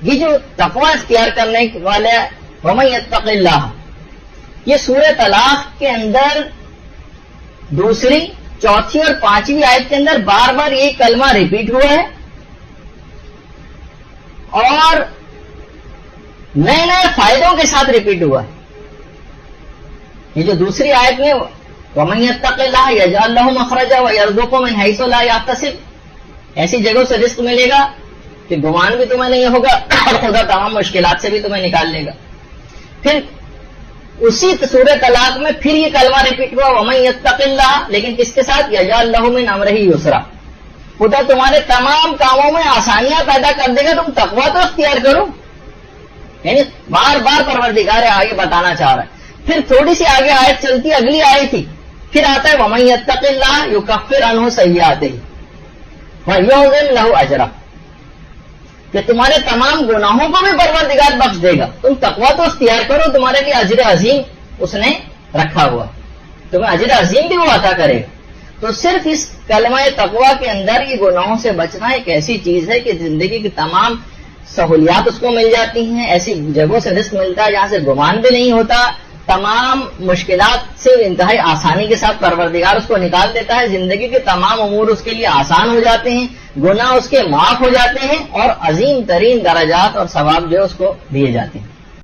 یہ جو تقوی اختیار کرنے والا وَمَن يَتَّقِ اللَّهَ، یہ سورہ طلاق کے اندر دوسری، چوتھی اور پانچویں آیت کے اندر بار بار یہ کلمہ ریپیٹ ہوا ہے، اور نئے نئے فائدوں کے ساتھ ریپیٹ ہوا ہے. یہ جو دوسری آیت میں وَمَن يَتَّقِ اللَّهَ يَجْعَل لَّهُ مَخْرَجًا وَيَرْزُقْهُ مِنْ حَيْثُ لَا يَحْتَسِبُ، ایسی جگہوں سے رزق ملے گا کہ گمان بھی تمہیں نہیں ہوگا اور خدا تمام مشکلات سے بھی تمہیں نکال لے گا. پھر اسی سورہ طلاق میں پھر یہ کلمہ ریپیٹ ہوا وَمَن يَتَّقِ اللَّهَ، لیکن کس کے ساتھ؟ يَجْعَل لَّهُ مِنْ أَمْرِهِ يُسْرًا، خدا تمہارے تمام کاموں میں آسانیاں پیدا کر دے گا، تم تقویٰ تو اختیار کرو. یعنی بار بار پروردگار آگے بتانا چاہ رہا ہے. پھر تھوڑی سی آگے آیت چلتی، اگلی آیت ہی پھر آتا ہے وَمَن يَتَّقِ اللَّهَ يُكَفِّرْ عَنْهُ سَيِّئَاتِهِ وَيُعْظِمْ لَهُ أَجْرًا، کہ تمہارے تمام گناہوں کو بھی پروردگار بخش دے گا. تم تقویٰ تو اختیار کرو، تمہارے لیے اجر عظیم اس نے رکھا ہوا، تمہیں اجر عظیم بھی وہ عطا کرے گا. تو صرف اس کلمہ تقویٰ کے اندر یہ گناہوں سے بچنا ایک ایسی چیز ہے کہ زندگی کی تمام سہولیات اس کو مل جاتی ہیں، ایسی جگہوں سے رزق ملتا ہے جہاں سے گمان بھی نہیں ہوتا، تمام مشکلات سے انتہائی آسانی کے ساتھ پروردگار اس کو نکال دیتا ہے، زندگی کے تمام امور اس کے لیے آسان ہو جاتے ہیں، گناہ اس کے معاف ہو جاتے ہیں، اور عظیم ترین درجات اور ثواب جو ہے اس کو دیے جاتے ہیں.